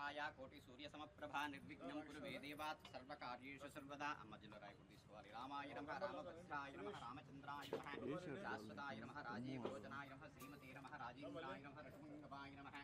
ఛాయా కోటి సూర్య సమప్రభా నిర్విఘ్నం కురు మే దేవాత్ సర్వకార్యేషు సర్వదా అమ్మజిలో రాయకుడు తీసుకోవాలి. రామాయ నమః రామభద్రాయ నమః రామచంద్రాయ నమః శాశ్వతాయ నమః రాజీవలోచనాయ నమః శ్రీమతే నమః రాజేంద్రాయ నమః రఘుమంగవాయ నమః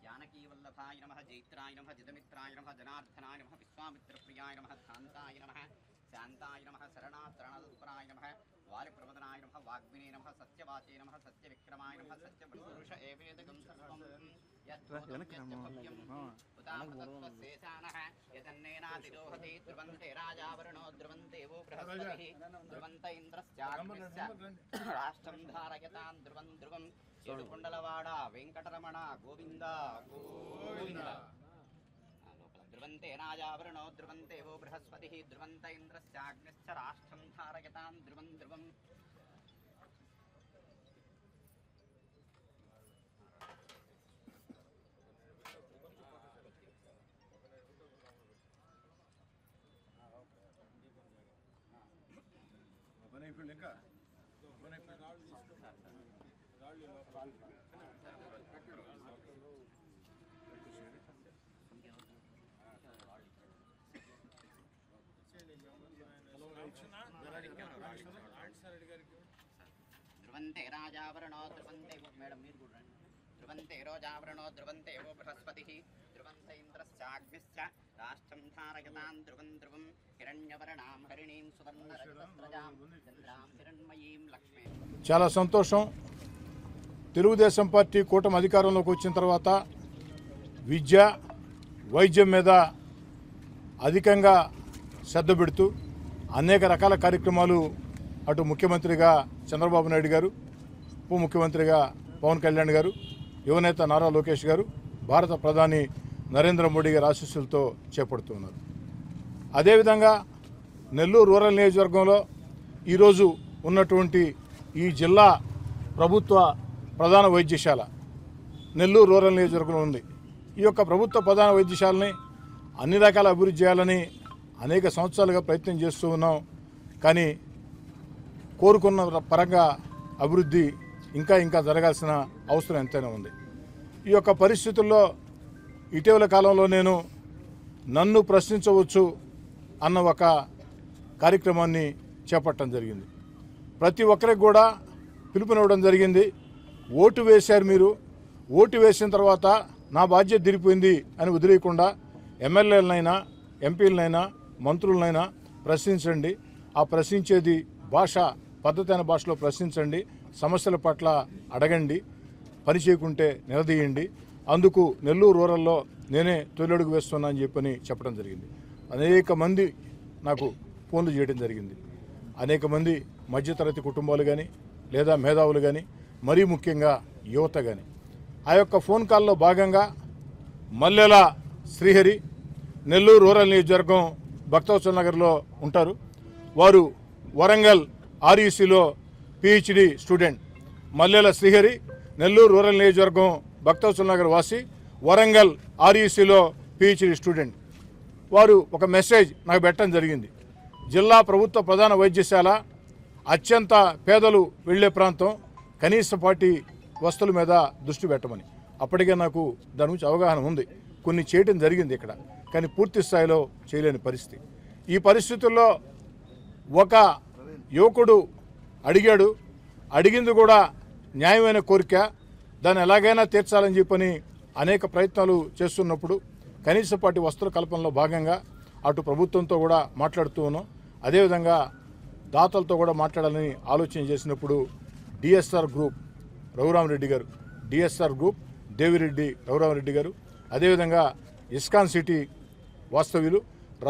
జానకీవల్లభాయ నమః జైత్రాయ నమః జితమిత్రాయ నమః జనార్దనాయ నమః విశ్వామిత్రప్రియాయ నమః ధాంతాయ నమః శాంతాయ నమః శరణాత్రణదుపరాయ నమః వాలిప్రమదనాయ నమః వాగ్మినే నమః సత్యవాచే నమః సత్యవిక్రమాయ నమః సత్యపురుష ఏవేదకం సర్వం యతన్నేనాతిరోహతి ధ్రువంతే రాజావరుణో ధ్రువంతే వో బృహస్పతిః ధ్రువంత ఇంద్రశ్చాగ్నిశ్చ రాష్ట్రం ధారయతాం ధ్రువం ధ్రువం ఏడుకొండలవాడ వెంకటరమణ గోవింద గోవింద. ధ్రువంతే రాజావరుణో ధ్రువంతే వో బృహస్పతిః ధ్రువంత ఇంద్రశ్చాగ్నిశ్చ రాష్ట్రం ధారయతాం ధ్రువం ధ్రువం. ధ్రువంతే రాజావరణో ధ్రువంతే మేడం మీరు కూడా ధ్రువంతే రోజావరణో ధ్రువంతే వో బృహస్పతిః ధ్రువంత ఇంద్రశ్చాగ్నిశ్చ రాష్ట్రం ధారయతాం ధ్రువం ధ్రువం హిరణ్యవర్ణాం హరిణీం సువర్ణరజతస్రజాం చంద్రాం హిరణ్మయీం లక్ష్మీ. చాలా సంతోషం. తెలుగుదేశం పార్టీ కూటమి అధికారంలోకి వచ్చిన తర్వాత విద్య వైద్యం మీద అధికంగా శ్రద్ధ పెడుతూ అనేక రకాల కార్యక్రమాలు అటు ముఖ్యమంత్రిగా చంద్రబాబు నాయుడు గారు, ఉప ముఖ్యమంత్రిగా పవన్ కళ్యాణ్ గారు, యువనేత నారా లోకేష్ గారు, భారత ప్రధాని నరేంద్ర మోడీ గారి ఆశీస్సులతో చేపడుతున్నారు. అదేవిధంగా నెల్లూరు రూరల్ నియోజకవర్గంలో ఈరోజు ఉన్నటువంటి ఈ జిల్లా ప్రభుత్వ ప్రధాన వైద్యశాల నెల్లూరు రూరల్ నియోజకవర్గంలో ఉంది. ఈ యొక్క ప్రభుత్వ ప్రధాన వైద్యశాలని అన్ని రకాల అభివృద్ధి చేయాలని అనేక సంవత్సరాలుగా ప్రయత్నం చేస్తూ ఉన్నాం. కానీ కోరుకున్న పరంగా అభివృద్ధి ఇంకా జరగాల్సిన అవసరం ఎంతైనా ఉంది. ఈ యొక్క పరిస్థితుల్లో ఇటీవల కాలంలో నేను నన్ను ప్రశ్నించవచ్చు అన్న ఒక కార్యక్రమాన్ని చేపట్టడం జరిగింది. ప్రతి ఒక్కరికి కూడా పిలుపునివ్వడం జరిగింది. ఓటు వేశారు, మీరు ఓటు వేసిన తర్వాత నా బాధ్యత తీరిపోయింది అని వదిలేయకుండా ఎమ్మెల్యేలనైనా ఎంపీలనైనా మంత్రులనైనా ప్రశ్నించండి. ఆ ప్రశ్నించేది పద్ధతైన భాషలో ప్రశ్నించండి. సమస్యల పట్ల అడగండి, పని చేయకుంటే నిలదీయండి. అందుకు నెల్లూరు రూరల్లో నేనే తొలిఅడుగు వేస్తున్నా అని చెప్పడం జరిగింది. అనేక మంది నాకు ఫోన్లు చేయడం జరిగింది. అనేక మంది మధ్యతరగతి కుటుంబాలు కానీ లేదా మేధావులు కానీ మరీ ముఖ్యంగా యువత కానీ. ఆ యొక్క ఫోన్ కాల్లో భాగంగా మల్లెల శ్రీహరి నెల్లూరు రూరల్ నియోజకవర్గం భక్తవత్సల నగర్లో ఉంటారు. వారు వరంగల్ ఆర్ఈసీలో పిహెచ్డి స్టూడెంట్. మల్లెల శ్రీహరి నెల్లూరు రూరల్ నియోజకవర్గం భక్తవత్సల నగర్ వాసి, వరంగల్ ఆర్ఈసీలో పిహెచ్డి స్టూడెంట్. వారు ఒక మెసేజ్ నాకు పెట్టడం జరిగింది. జిల్లా ప్రభుత్వ ప్రధాన వైద్యశాల అత్యంత పేదలు వెళ్లే ప్రాంతం, కనీసపాటి వస్తువుల మీద దృష్టి పెట్టమని. అప్పటికే నాకు దాని గురించి అవగాహన ఉంది. కొన్ని చేయటం జరిగింది ఇక్కడ, కానీ పూర్తి స్థాయిలో చేయలేని పరిస్థితి. ఈ పరిస్థితుల్లో ఒక యువకుడు అడిగింది కూడా న్యాయమైన కోరిక, దాన్ని ఎలాగైనా తీర్చాలని చెప్పని అనేక ప్రయత్నాలు చేస్తున్నప్పుడు కనీసపాటి వస్తువుల కల్పనలో భాగంగా అటు ప్రభుత్వంతో కూడా మాట్లాడుతూ ఉన్నాం. అదేవిధంగా దాతలతో కూడా మాట్లాడాలని ఆలోచన చేసినప్పుడు డిఎస్ఆర్ గ్రూప్ రఘురామరెడ్డి గారు, డిఎస్ఆర్ గ్రూప్ దేవిరెడ్డి రఘురామరెడ్డి గారు, అదేవిధంగా ఇస్కాన్ సిటీ వాస్తవ్యులు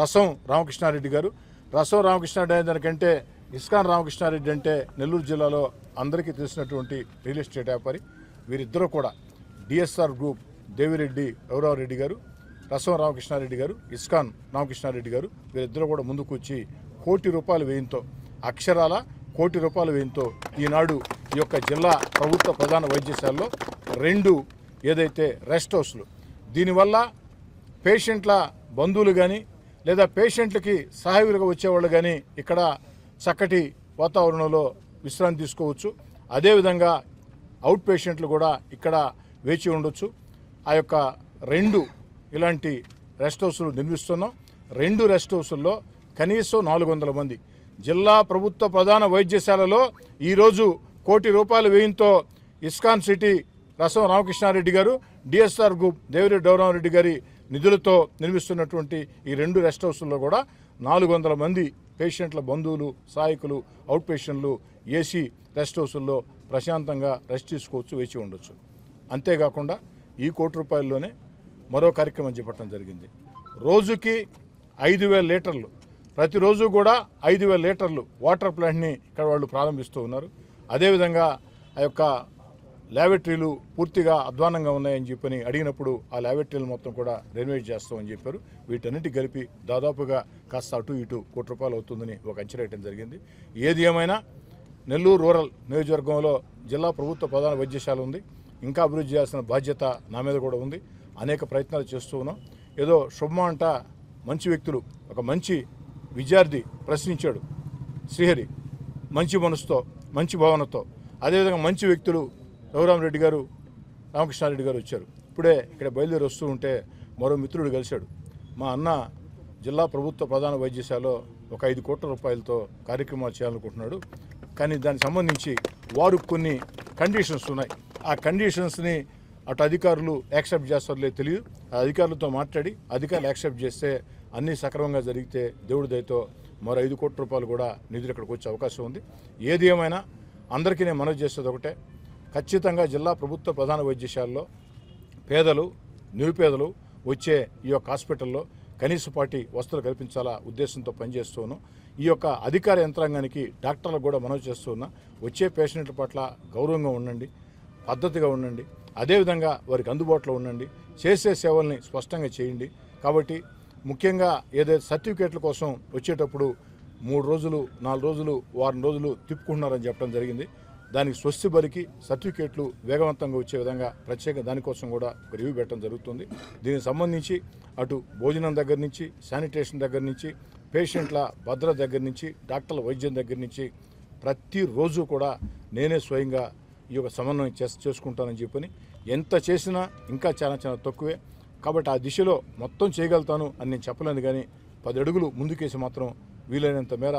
రసం రామకృష్ణారెడ్డి గారు. రసం రామకృష్ణారెడ్డి అనే దానికంటే ఇస్కాన్ రామకృష్ణారెడ్డి అంటే నెల్లూరు జిల్లాలో అందరికీ తెలిసినటువంటి రియల్ ఎస్టేట్ వ్యాపారి. వీరిద్దరూ కూడా డిఎస్ఆర్ గ్రూప్ దేవిరెడ్డి రఘురామరెడ్డి గారు, రసం రామకృష్ణారెడ్డి గారు, ఇస్కాన్ రామకృష్ణారెడ్డి గారు వీరిద్దరూ కూడా ముందుకు వచ్చి ₹1,00,00,000 వ్యయంతో, అక్షరాల ₹1,00,00,000 వ్యయంతో ఈనాడు ఈ యొక్క జిల్లా ప్రభుత్వ ప్రధాన వైద్యశాలలో 2 ఏదైతే రెస్ట్ హౌస్లు, దీనివల్ల పేషెంట్ల బంధువులు కానీ లేదా పేషెంట్లకి సహాయకులుగా వచ్చేవాళ్ళు కానీ ఇక్కడ చక్కటి వాతావరణంలో విశ్రాంతి తీసుకోవచ్చు. అదేవిధంగా అవుట్ పేషెంట్లు కూడా ఇక్కడ వేచి ఉండొచ్చు. ఆ యొక్క 2 ఇలాంటి రెస్ట్ హౌస్లు నిర్మిస్తున్నాం. 2 రెస్ట్ హౌసుల్లో కనీసం 400 మంది. జిల్లా ప్రభుత్వ ప్రధాన వైద్యశాలలో ఈరోజు ₹1 కోటి వ్యయంతో ఇస్కాన్ సిటీ రసం రామకృష్ణారెడ్డి గారు, డిఎస్ఆర్ గ్రూప్ దేవిరెడ్డి డౌరారెడ్డి గారి నిధులతో నిర్మిస్తున్నటువంటి ఈ 2 రెస్ట్ హౌసుల్లో కూడా 400 మంది పేషెంట్ల బంధువులు, సహాయకులు, అవుట్ పేషెంట్లు ఏసీ రెస్ట్ హౌసుల్లో ప్రశాంతంగా రెస్ట్ తీసుకోవచ్చు, వేచి ఉండొచ్చు. అంతేకాకుండా ఈ ₹1 కోటిలోనే మరో కార్యక్రమం చేపట్టడం జరిగింది. రోజుకి 5,000 లీటర్లు, ప్రతిరోజు కూడా 5,000 లీటర్లు వాటర్ ప్లాంట్ని ఇక్కడ వాళ్ళు ప్రారంభిస్తూ ఉన్నారు. అదేవిధంగా ఆ యొక్క ల్యాబొరేటరీలు పూర్తిగా అధ్వానంగా ఉన్నాయని చెప్పని అడిగినప్పుడు ఆ ల్యాబొరేటరీలు మొత్తం కూడా రెనోవేట్ చేస్తామని చెప్పారు. వీటన్నిటి కలిపి దాదాపుగా కాస్త అటు ఇటు ₹1 కోటి అవుతుందని ఒక అంచనా వేయడం జరిగింది. ఏది ఏమైనా నెల్లూరు రూరల్ నియోజకవర్గంలో జిల్లా ప్రభుత్వ ప్రధాన వైద్యశాల ఉంది. ఇంకా అభివృద్ధి చేయాల్సిన బాధ్యత నా మీద కూడా ఉంది. అనేక ప్రయత్నాలు చేస్తూ ఉన్నాం. ఏదో శుభమా అంట మంచి వ్యక్తులు, ఒక మంచి విద్యార్థి ప్రశ్నించాడు శ్రీహరి, మంచి మనసుతో, మంచి భావనతో. అదేవిధంగా మంచి వ్యక్తులు రఘురామరెడ్డి గారు, రామకృష్ణారెడ్డి గారు వచ్చారు. ఇప్పుడే ఇక్కడ బయలుదేరి వస్తూ ఉంటే మరో మిత్రుడు కలిశాడు. మా అన్న జిల్లా ప్రభుత్వ ప్రధాన వైద్యశాలలో ఒక ₹5 కోట్లతో కార్యక్రమాలు చేయాలనుకుంటున్నాడు. కానీ దానికి సంబంధించి వారు కొన్ని కండిషన్స్ ఉన్నాయి. ఆ కండిషన్స్ని అటు అధికారులు యాక్సెప్ట్ చేస్తారో తెలియదు. ఆ అధికారులతో మాట్లాడి అధికారులు యాక్సెప్ట్ చేస్తే అన్నీ సక్రమంగా జరిగితే దేవుడి దయతో మరో ₹5 కోట్ల కూడా నిధులు ఇక్కడికి వచ్చే అవకాశం ఉంది. ఏది ఏమైనా అందరికీ నేను మనవి చేసేది ఒకటే, ఖచ్చితంగా జిల్లా ప్రభుత్వ ప్రధాన వైద్యశాలలో పేదలు, నిరుపేదలు వచ్చే ఈ యొక్క హాస్పిటల్లో కనీసపాటి వసతులు కల్పించాలా ఉద్దేశంతో పనిచేస్తూను. ఈ యొక్క అధికార యంత్రాంగానికి, డాక్టర్లకు కూడా మనవి చేస్తున్నా, వచ్చే పేషెంట్ల పట్ల గౌరవంగా ఉండండి, పద్ధతిగా ఉండండి, అదేవిధంగా వారికి అందుబాటులో ఉండండి, చేసే సేవల్ని స్పష్టంగా చేయండి. కాబట్టి ముఖ్యంగా ఏదైతే సర్టిఫికేట్ల కోసం వచ్చేటప్పుడు 3 రోజులు, 4 రోజులు, వారం రోజులు తిప్పుకుంటున్నారని చెప్పడం జరిగింది. దానికి స్వస్తి బలికి సర్టిఫికేట్లు వేగవంతంగా వచ్చే విధంగా ప్రత్యేక దానికోసం కూడా ఒక రివ్యూ పెట్టడం జరుగుతుంది. దీనికి సంబంధించి అటు భోజనం దగ్గర నుంచి, శానిటేషన్ దగ్గర నుంచి, పేషెంట్ల భద్రత దగ్గర నుంచి, డాక్టర్ల వైద్యం దగ్గర నుంచి ప్రతిరోజు కూడా నేనే స్వయంగా ఈ యొక్క సమన్వయం చేసుకుంటానని చెప్పని, ఎంత చేసినా ఇంకా చాలా చాలా తక్కువే. కాబట్టి ఆ దిశలో మొత్తం చేయగలుగుతాను అని నేను చెప్పలేను, కానీ 10 అడుగులు ముందుకేసి మాత్రం వీలైనంత మేర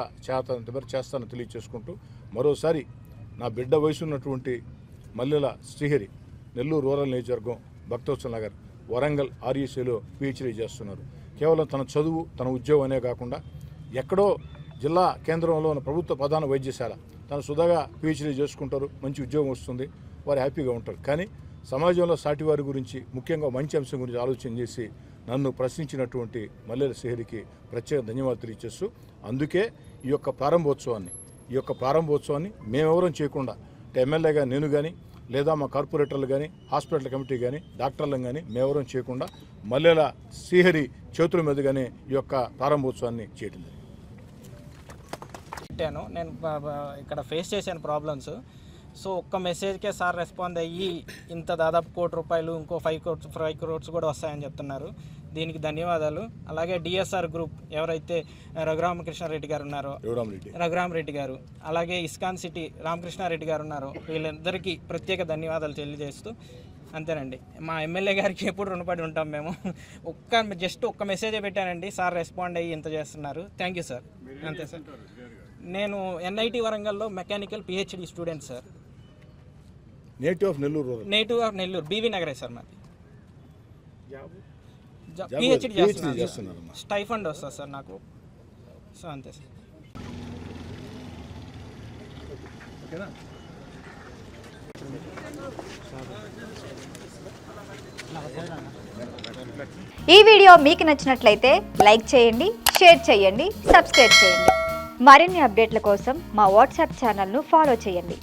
చేస్తానని తెలియచేసుకుంటూ, మరోసారి నా బిడ్డ వయసు ఉన్నటువంటి మల్లెల శ్రీహరి నెల్లూరు రూరల్ నియోజకవర్గం భక్తవత్సల నగర్ వరంగల్ ఆర్ఈసీలో PhD చేస్తున్నారు. కేవలం తన చదువు, తన ఉద్యోగం అనే కాకుండా ఎక్కడో జిల్లా కేంద్రంలో ఉన్న ప్రభుత్వ ప్రధాన వైద్యశాల తను సుధాగా PhD చేసుకుంటారు, మంచి ఉద్యోగం వస్తుంది, వారు హ్యాపీగా ఉంటారు. కానీ సమాజంలో సాటివారి గురించి, ముఖ్యంగా మంచి అంశం గురించి ఆలోచన చేసి నన్ను ప్రశ్నించినటువంటి మల్లెల శ్రీహరికి ప్రత్యేక ధన్యవాదాలు తెలియజేస్తూ, అందుకే ఈ యొక్క ప్రారంభోత్సవాన్ని మేమెవరం చేయకుండా, ఎమ్మెల్యేగా నేను కానీ, లేదా మా కార్పొరేటర్లు కానీ, హాస్పిటల్ కమిటీ కానీ, డాక్టర్లను కానీ మేమెవరం చేయకుండా మల్లెల శ్రీహరి చేతుల మీదుగానే ఈ యొక్క ప్రారంభోత్సవాన్ని చేయడం జరిగింది. నేను ఇక్కడ ఫేస్ చేశాను ప్రాబ్లమ్స్. సో ఒక్క మెసేజ్కే సార్ రెస్పాండ్ అయ్యి ఇంత దాదాపు ₹1 కోటి, ఇంకో 5 crores కూడా వస్తాయని చెప్తున్నారు. దీనికి ధన్యవాదాలు. అలాగే డిఎస్ఆర్ గ్రూప్ ఎవరైతే రఘురామకృష్ణారెడ్డి గారు ఉన్నారో, రఘురామరెడ్డి గారు, అలాగే ఇస్కాన్ సిటీ రామకృష్ణారెడ్డి గారు ఉన్నారో, వీళ్ళందరికీ ప్రత్యేక ధన్యవాదాలు తెలియజేస్తూ, అంతేనండి. మా ఎమ్మెల్యే గారికి ఎప్పుడు రుణపడి ఉంటాం మేము. జస్ట్ ఒక్క మెసేజే పెట్టానండి, సార్ రెస్పాండ్ అయ్యి ఇంత చేస్తున్నారు. Thank you sir. అంతే సార్. నేను NIT వరంగల్లో mechanical PhD student sir. Native of Nellore BV నగరే సార్. మాది PhD చేస్తున్నాను. స్టైఫండ్ వస్తుంది సార్ నాకు. సో అంతే సార్. ఈ వీడియో మీకు నచ్చినట్లయితే లైక్ చేయండి, షేర్ చేయండి, సబ్స్క్రైబ్ చేయండి. మరిన్ని అప్డేట్ల కోసం మా వాట్సాప్ ఛానల్ను ఫాలో చేయండి.